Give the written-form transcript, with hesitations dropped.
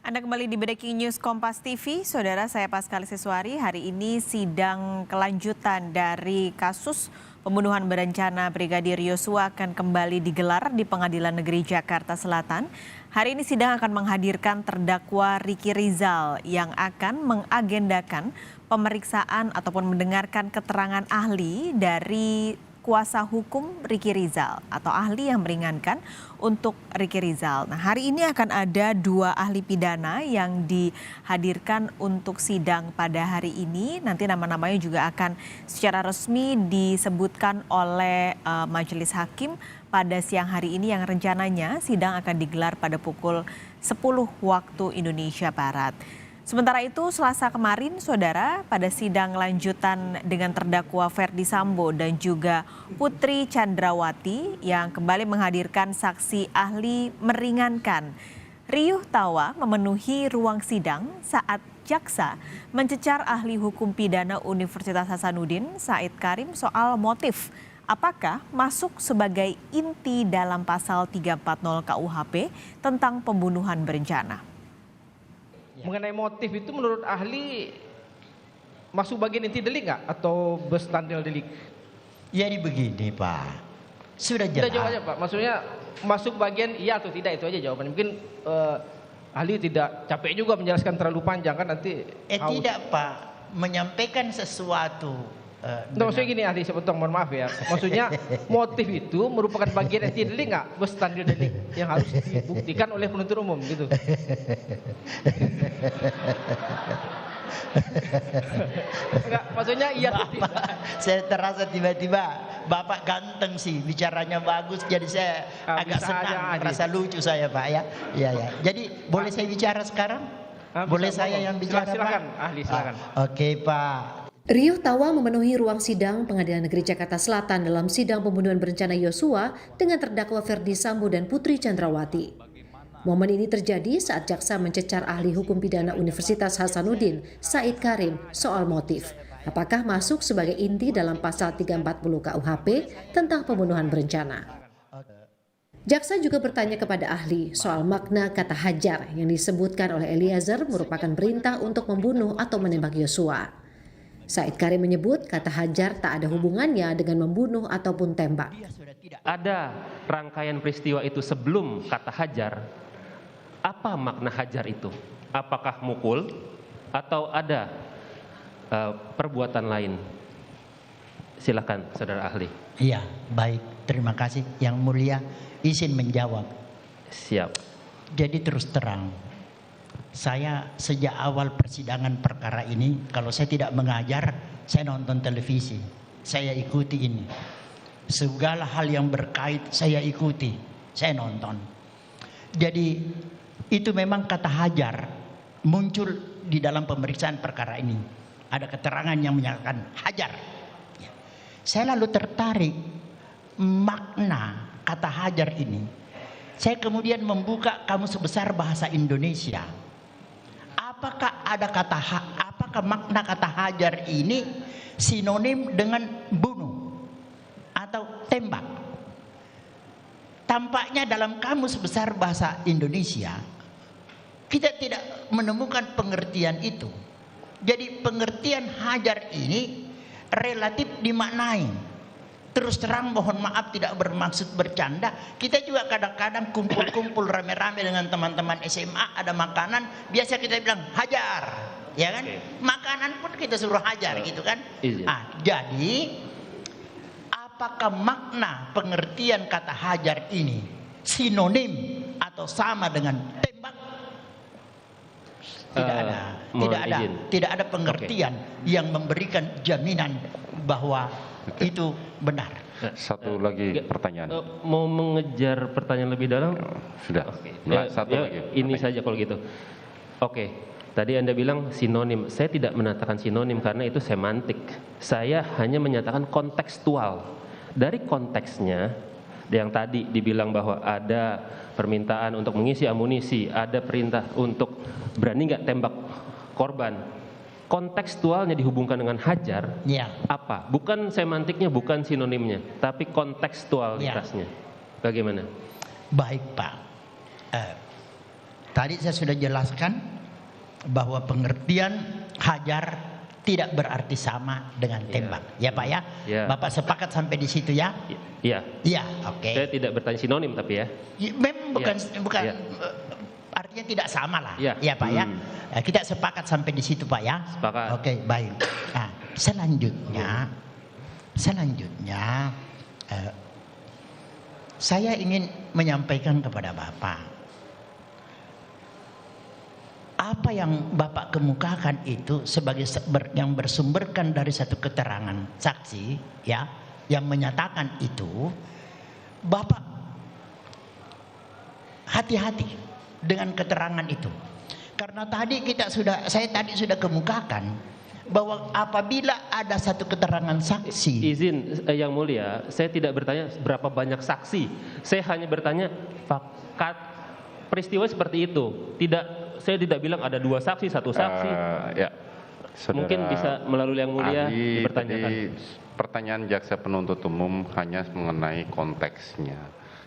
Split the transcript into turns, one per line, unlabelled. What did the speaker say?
Anda kembali di Breaking News Kompas TV. Saudara, saya Pascal Siswari. Hari ini sidang kelanjutan dari kasus pembunuhan berencana Brigadir Yosua akan kembali digelar di Pengadilan Negeri Jakarta Selatan. Hari ini sidang akan menghadirkan terdakwa Ricky Rizal yang akan mengagendakan pemeriksaan ataupun mendengarkan keterangan ahli dari kuasa hukum Ricky Rizal atau ahli yang meringankan untuk Ricky Rizal. Nah, hari ini akan ada 2 ahli pidana yang dihadirkan untuk sidang pada hari ini. Nanti nama-namanya juga akan secara resmi disebutkan oleh majelis hakim pada siang hari ini yang rencananya sidang akan digelar pada pukul 10 waktu Indonesia Barat. Sementara itu, Selasa kemarin, Saudara, pada sidang lanjutan dengan terdakwa Ferdy Sambo dan juga Putri Chandrawati yang kembali menghadirkan saksi ahli meringankan, riuh tawa memenuhi ruang sidang saat jaksa mencecar ahli hukum pidana Universitas Hasanuddin, Said Karim, soal motif. Apakah masuk sebagai inti dalam pasal 340 KUHP tentang pembunuhan berencana?
Mengenai motif itu menurut ahli masuk bagian inti delik nggak atau bestandil delik?
Jadi begini Pak, sudah
Kita
jelas.
jawab aja Pak, maksudnya masuk bagian iya atau tidak, itu aja jawabannya. Mungkin ahli tidak capek juga menjelaskan terlalu panjang kan nanti.
Tidak Pak, menyampaikan sesuatu.
Maksudnya gini ahli, saya potong, mohon maaf ya. Maksudnya motif itu merupakan bagian inti delik nggak, bestandil delik yang harus dibuktikan oleh penuntut umum gitu. Enggak, maksudnya iya atau tidak.
Saya terasa tiba-tiba Bapak ganteng sih, bicaranya bagus, jadi saya agak
bisa aja,
senang,
Adi.
merasa lucu saya Pak ya. Iya ya. Jadi boleh saya bicara sekarang? Boleh
Bisa,
saya
ngomong.
yang bicara
Silakan,
Pak?
ahli silakan.
Oke Pak.
Riuh tawa memenuhi ruang sidang Pengadilan Negeri Jakarta Selatan dalam sidang pembunuhan berencana Yosua dengan terdakwa Ferdy Sambo dan Putri Chandrawati. Momen ini terjadi saat jaksa mencecar ahli hukum pidana Universitas Hasanuddin, Said Karim, soal motif. Apakah masuk sebagai inti dalam pasal 340 KUHP tentang pembunuhan berencana? Jaksa juga bertanya kepada ahli soal makna kata hajar yang disebutkan oleh Eliezer merupakan perintah untuk membunuh atau menembak Yosua. Said Karim menyebut kata hajar tak ada hubungannya dengan membunuh ataupun tembak.
Ada rangkaian peristiwa itu sebelum kata hajar. Apa makna hajar itu? Apakah mukul atau ada perbuatan lain? Silakan saudara ahli.
Iya, baik. Terima kasih. Yang mulia izin menjawab.
Siap.
Jadi terus terang, saya sejak awal persidangan perkara ini, kalau saya tidak mengajar, saya nonton televisi, saya ikuti ini. Segala hal yang berkait saya ikuti, saya nonton. Jadi itu memang kata hajar muncul di dalam pemeriksaan perkara ini. Ada keterangan yang menyatakan hajar. Saya lalu tertarik makna kata hajar ini. Saya kemudian membuka Kamus Besar Bahasa Indonesia. Apakah makna kata hajar ini sinonim dengan bunuh atau tembak? Tampaknya dalam Kamus Besar Bahasa Indonesia kita tidak menemukan pengertian itu. Jadi pengertian hajar ini relatif dimaknai. Terus terang mohon maaf tidak bermaksud bercanda. Kita juga kadang-kadang kumpul-kumpul rame-rame dengan teman-teman SMA, ada makanan, biasa kita bilang hajar, ya kan? Makanan pun kita suruh hajar gitu kan? Jadi apakah makna pengertian kata hajar ini sinonim atau sama dengan tembak? Tidak ada pengertian yang memberikan jaminan bahwa itu benar.
Satu lagi pertanyaan.
Mau mengejar pertanyaan lebih dalam?
Sudah. Satu lagi.
Ini saja kalau gitu. Oke. Tadi Anda bilang sinonim. Saya tidak mengatakan sinonim karena itu semantik. Saya hanya menyatakan kontekstual. Dari konteksnya yang tadi dibilang bahwa ada permintaan untuk mengisi amunisi, ada perintah untuk berani nggak tembak korban. Kontekstualnya dihubungkan dengan hajar,
Ya.
apa? Bukan semantiknya, bukan sinonimnya, tapi kontekstualitasnya. Bagaimana?
Baik Pak. Tadi saya sudah jelaskan bahwa pengertian hajar tidak berarti sama dengan tembak. Ya Pak ya?
Ya.
Bapak sepakat sampai di situ ya?
Iya.
Iya, oke.
Saya tidak bertanya sinonim tapi ya.
Memang bukan
Ya.
artinya tidak sama lah.
Ya.
Ya Pak ya. Kita sepakat sampai di situ Pak ya?
Sepakat.
Oke, baik. Nah, selanjutnya saya ingin menyampaikan kepada Bapak, apa yang Bapak kemukakan itu sebagai yang bersumberkan dari satu keterangan saksi ya yang menyatakan itu, Bapak hati-hati dengan keterangan itu. Karena saya tadi sudah kemukakan bahwa apabila ada satu keterangan saksi.
Izin Yang Mulia, saya tidak bertanya berapa banyak saksi. Saya hanya bertanya fakat peristiwa seperti itu. Saya tidak bilang ada 2 saksi, 1 saksi.
Ya.
Mungkin bisa melalui Yang Mulia dipertanyakan.
Pertanyaan jaksa penuntut umum hanya mengenai konteksnya.